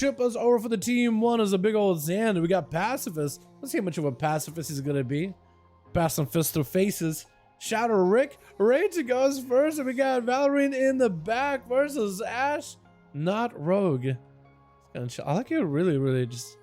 Chippa's over for the team one as a big old Zan. We got Pacifist. Let's see how much of a pacifist he's gonna be. Pass some fists to faces. Shadow Rick ready to go as first, and we got Valorine in the back versus Ash, not Rogue. I like it really just.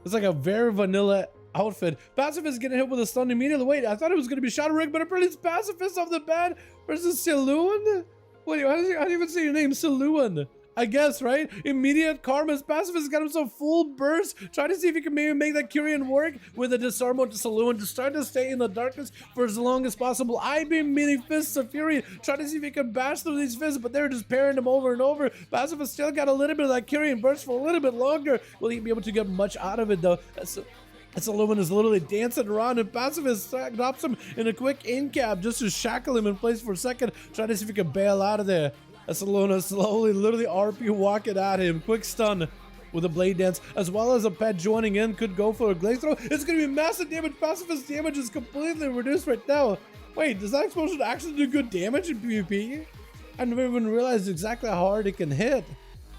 It's like a very vanilla outfit. Pacifist getting hit with a stun immediately. Wait, I thought it was gonna be Shadow Rick, but apparently it's Pacifist off the bat versus Siluan. Wait, how do you even say your name? Siluan. I guess, right? Immediate karma's Pacifist got himself full burst. Try to see if he can maybe make that Kyrian work with a disarm to Siluan to start to stay in the darkness for as long as possible. I-beam mini fists of fury. Try to see if he can bash through these fists, but they're just parrying him over and over. Pacifist still got a little bit of that Kyrian burst for a little bit longer. Will he be able to get much out of it though? Siluan is literally dancing around, and Pacifist drops him in a quick in-cap just to shackle him in place for a second. Try to see if he can bail out of there. Saluna slowly, literally RP walking at him. Quick stun with a blade dance, as well as a pet joining in. Could go for a glaze throw. It's going to be massive damage. Pacifist damage is completely reduced right now. Wait, does that explosion actually do good damage in PvP? I never even realized exactly how hard it can hit.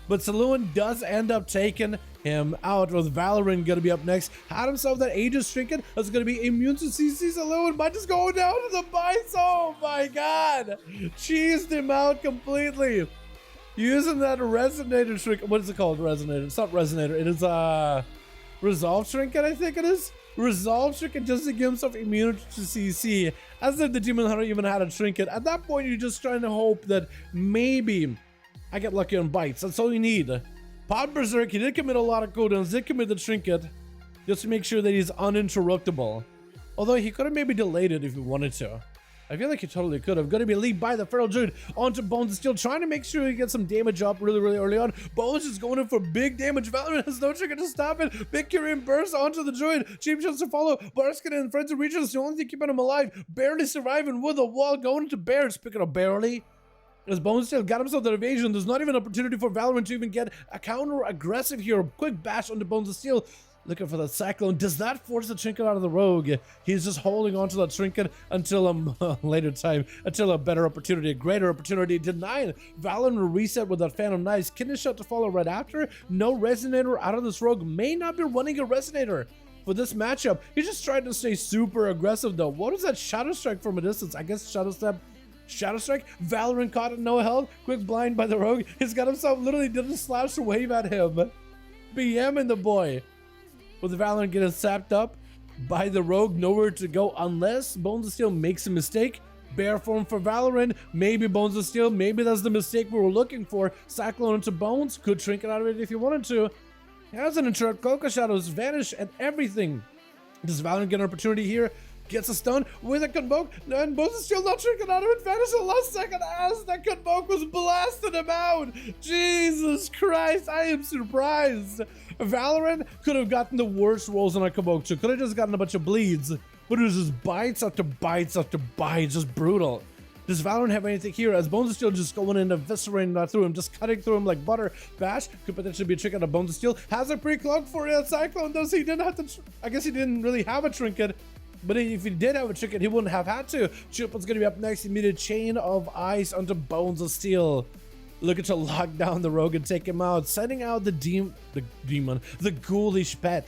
But Siluan does end up taking him out, with Valorant going to be up next. Had himself that Aegis trinket that's going to be immune to CC. Siluan might just go down to the bites. Oh my god. Cheesed him out completely. Using that Resonator trinket. What is it called? Resonator. It's not Resonator. It is Resolve trinket, I think it is. Resolve trinket just to give himself immunity to CC. As if the Demon Hunter even had a trinket. At that point, you're just trying to hope that maybe I get lucky on bites. That's all you need. Pod Berserk, he did commit a lot of cooldowns, did commit the trinket, just to make sure that he's uninterruptible. Although he could have maybe delayed it if he wanted to. I feel like he totally could have. Gonna be lead by the Feral Druid onto Bones, still trying to make sure he gets some damage up really early on. Bones is going in for big damage. Valorant has no trigger to stop it. Big Kyrian burst onto the Druid. Cheap shots to follow. Barskin and Friends of Region is the only thing keeping him alive. Barely surviving with a wall going into Bear. Speaking of barely, as Bones still got himself that evasion, there's not even an opportunity for Valorant to even get a counter-aggressive here. Quick bash onto Bones of Steel. Looking for that Cyclone. Does that force the trinket out of the Rogue? He's just holding on to that trinket until a later time, until a better opportunity, a greater opportunity. Denied. Valorant will reset with that Phantom Knives. Kidney Shot to follow right after. No Resonator out of this Rogue. May not be running a Resonator for this matchup. He's just trying to stay super aggressive though. What is that Shadow Strike from a distance? I guess Shadow Step. Shadow Strike. Valorant caught at no health. Quick blind by the Rogue. He's got himself literally did a slash wave at him. BM in the boy. With Valorant getting sapped up by the Rogue, nowhere to go unless Bones of Steel makes a mistake. Bear form for Valorant. Maybe Bones of Steel. Maybe that's the mistake we were looking for. Cyclone into Bones. Could trinket out of it if you wanted to. Has an interrupt. Coca Shadows vanish and everything. Does Valorant get an opportunity here? Gets a stun with a Convoke, and Bones is still not tricking out of it. Vanished in the last second as that Convoke was blasting him out. Jesus Christ, I am surprised. Valorant could have gotten the worst rolls on a Convoke too. Could have just gotten a bunch of bleeds, but it was just bites after bites after bites, just brutal. Does Valorant have anything here? As Bones of Steel just going in, eviscerating through him, just cutting through him like butter. Bash could potentially be a trick out of Bones of Steel. Has a pre-cloak for a Cyclone, does he? Didn't have to. I guess he didn't really have a trinket. But if he did have a trinket, he wouldn't have had to. Chip's gonna be up next. He made a chain of ice onto Bones of Steel. Looking to lock down the Rogue and take him out. Sending out the ghoulish pet.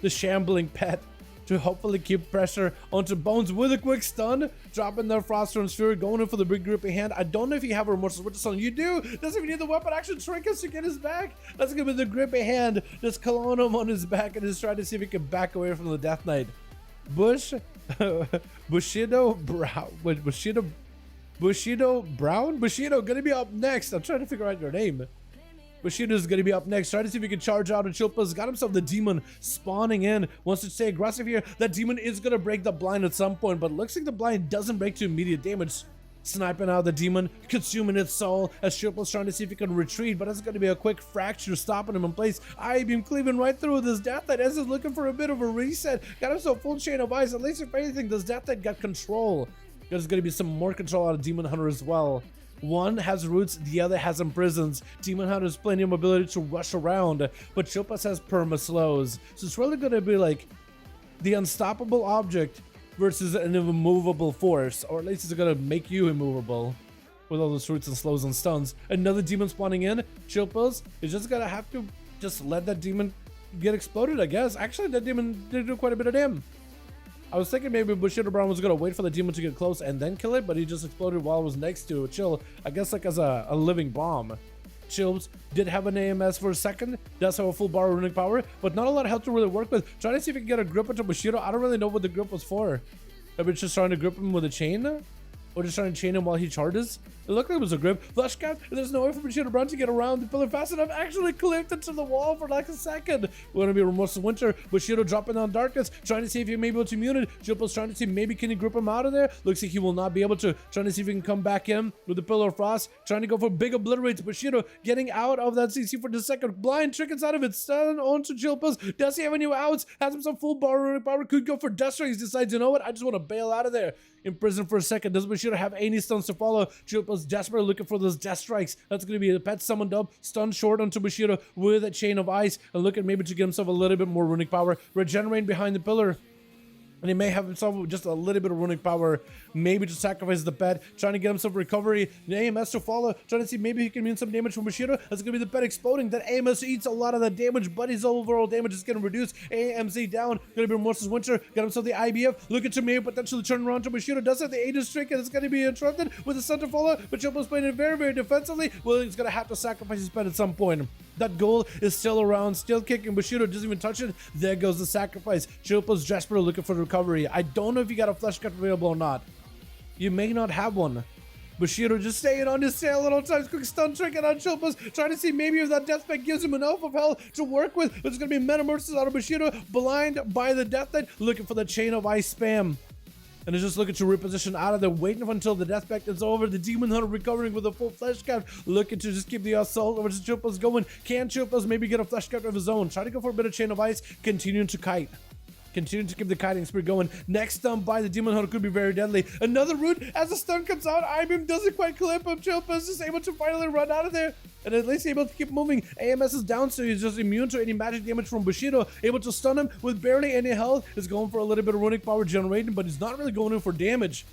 The shambling pet. To hopefully keep pressure onto Bones with a quick stun. Dropping their Froststone Sphere. Going in for the big grippy hand. I don't know if you have a Remorseless Witch Stone. You do. Doesn't even need the weapon action trinkets to get his back. That's gonna be the grippy hand. Just clone him on his back and just try to see if he can back away from the Death Knight. Bushido Brown? Bushido gonna be up next. I'm trying to figure out your name. Bushido's gonna be up next. Try to see if he can charge out, and Chilpa's got himself the demon spawning in. Wants to stay aggressive here. That demon is gonna break the blind at some point, but looks like the blind doesn't break to immediate damage. Sniping out the demon, consuming its soul as Chilpa's trying to see if he can retreat, but it's going to be a quick fracture stopping him in place. I-beam cleaving right through this Death Knight as he's looking for a bit of a reset. Got himself full chain of ice. At least if anything, this Death Knight got control. There's going to be some more control out of Demon Hunter as well. One has roots, the other has imprisons. Demon Hunter has plenty of mobility to rush around, but Chilpas has perma slows. So it's really going to be like the unstoppable object versus an immovable force, or at least it's gonna make you immovable with all those roots and slows and stuns. Another demon spawning in. Chilpas is just gonna have to just let that demon get exploded, I guess. Actually, that demon did do quite a bit of damage. I was thinking maybe Bushido Brown was gonna wait for the demon to get close and then kill it, but he just exploded while it was next to it. Chill, I guess like as a living bomb. Chills did have an AMS for a second, does have a full bar of runic power, but not a lot of health to really work with. Trying to see if we can get a grip into Bushido. I don't really know what the grip was for. Maybe it's just trying to grip him with a chain? Or just trying to chain him while he charges? It looked like it was a grip. Flush cap, there's no way for Bushido Brown to get around the pillar fast enough. Actually clipped into the wall for like a second. We're gonna be Remorseless Winter. Bushido dropping on Darkness, trying to see if he may be able to immune it. Jupil's trying to see maybe can he grip him out of there. Looks like he will not be able to. Trying to see if he can come back in with the Pillar of Frost. Trying to go for big obliterates. Bushido getting out of that CC for the second. Blind trick inside of it. Stun onto Jupil's. Does he have any outs? Has him some full bar power. Could go for Death Strike. He decides, you know what? I just want to bail out of there. In prison for a second. Does Bushido have any stuns to follow? Jupil's desperate looking for those Death Strikes. That's going to be a pet summoned up. Stun short onto Bushido with a Chain of Ice. And looking maybe to get himself a little bit more runic power. Regenerating behind the pillar. And he may have himself just a little bit of runic power. Maybe to sacrifice the pet. Trying to get himself recovery. The AMS to follow. Trying to see maybe he can immune some damage from Bushido. That's going to be the pet exploding. That AMS eats a lot of that damage. But his overall damage is getting reduced. AMZ down. Going to be Remorseless Winter. Got himself the IBF. Looking to maybe potentially turn around to Bushido. Does have the Aegis trick. And it's going to be interrupted with the center follow. But Chopo's playing it very, very defensively. Well, he's going to have to sacrifice his pet at some point. That goal is still around, still kicking. Bushido doesn't even touch it. There goes the sacrifice. Chopo's desperate looking for recovery. I don't know if you got a flesh cut available or not. You may not have one. Bushido just staying on his tail little times. Quick stun trick and on Chopo's. Trying to see maybe if that death spec gives him enough of hell to work with. But it's going to be Metamorphosis out of Bushido. Blind by the Death Knight. Looking for the Chain of Ice spam. And is just looking to reposition out of there, waiting until the death pact is over. The Demon Hunter recovering with a full flesh count, looking to just keep the assault over to Chupas going. Can Chupas maybe get a flesh count of his own? Try to go for a bit of Chain of Ice, continuing to kite. Continue to keep the kiting spree going. Next stun by the Demon Hunter could be very deadly. Another root as the stun comes out. I-beam doesn't quite clip him. Chupas is able to finally run out of there. And at least able to keep moving. AMS is down, so he's just immune to any magic damage from Bushido. Able to stun him with barely any health. Is going for a little bit of runic power generating, but he's not really going in for damage.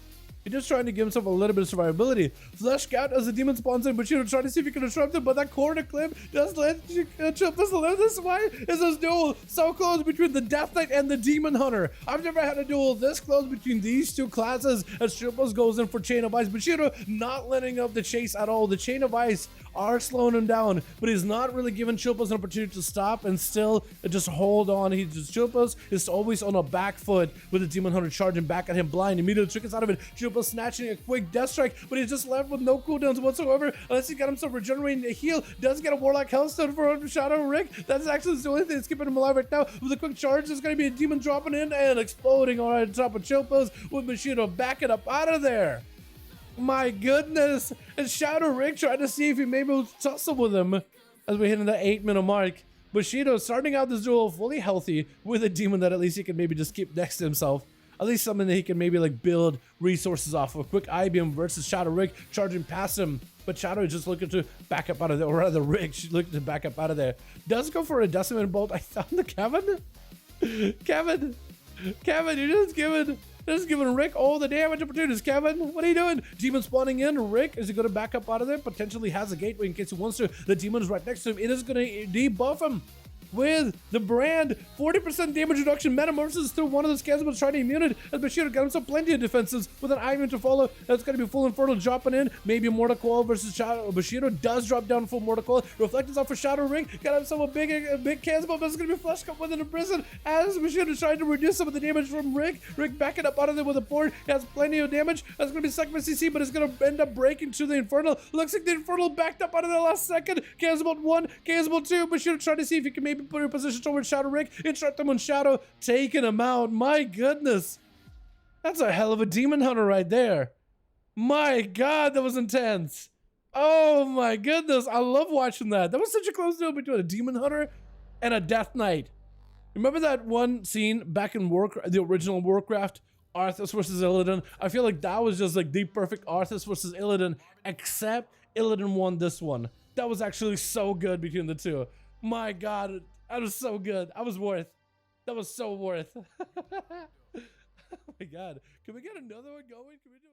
He's just trying to give himself a little bit of survivability. Flesh Scout as the demon spawns in, Bushido trying to see if he can disrupt it, but that corner clip does let Chupas live. This why is this duel so close between the Death Knight and the Demon Hunter. I've never had a duel this close between these two classes as Chupas goes in for Chain of Ice. Bushido not letting up the chase at all. The Chain of Ice are slowing him down, but he's not really giving Chupas an opportunity to stop and still just hold on. Chupas is always on a back foot with the Demon Hunter charging back at him blind. Immediately trick us out of it. Chupas snatching a quick death strike, but he's just left with no cooldowns whatsoever unless he got himself regenerating a heal. Does get a Warlock Hellstone for Shadow Rick. That's actually the only thing that's keeping him alive right now. With a quick charge, there's going to be a demon dropping in and exploding on top of Chupas with Bushido backing up out of there. My goodness. And Shadow Rick trying to see if he may be able to tussle with him as we hit in the 8-minute mark. Bushido starting out this duel fully healthy with a demon that at least he can maybe just keep next to himself. At least something that he can maybe like build resources off of. A quick IBM versus Shadow Rick charging past him. But Shadow is just looking to back up out of there. Or rather Rick looking to back up out of there. Does go for a Decimate Bolt. I found the Kevin, you're just giving Rick all the damage opportunities. Kevin, what are you doing? Demon spawning in. Rick, is he going to back up out of there? Potentially has a gateway in case he wants to. The demon is right next to him. It is going to debuff him with the brand. 40% damage reduction. Metamorphosis through one of the scans, but trying to immune it. As Bushido got himself plenty of defenses with an Ivan to follow. That's going to be full Infernal dropping in. Maybe a Mortal Coil versus Shadow. Bushido does drop down full Mortal Coil. Reflect is off for Shadow Ring. Got himself a big cans, but it's going to be Flesh Cup within the prison. As Bushido trying to reduce some of the damage from Rick. Rick backing up out of there with a port. He has plenty of damage. That's going to be sucked by CC, but it's going to end up breaking to the Infernal. Looks like the Infernal backed up out of the last second. Cannonball 1, Cannonball 2. Bushido trying to see if he can maybe put in position towards Shadow Rick. Interrupt him on Shadow. Taking him out. My goodness. That's a hell of a Demon Hunter right there. My God, that was intense. Oh my goodness. I love watching that. That was such a close duel between a Demon Hunter and a Death Knight. Remember that one scene back in the original Warcraft? Arthas versus Illidan. I feel like that was just like the perfect Arthas versus Illidan, except Illidan won this one. That was actually so good between the two. My God, that was so good. That was so worth. Oh my God. Can we get another one going? Can we do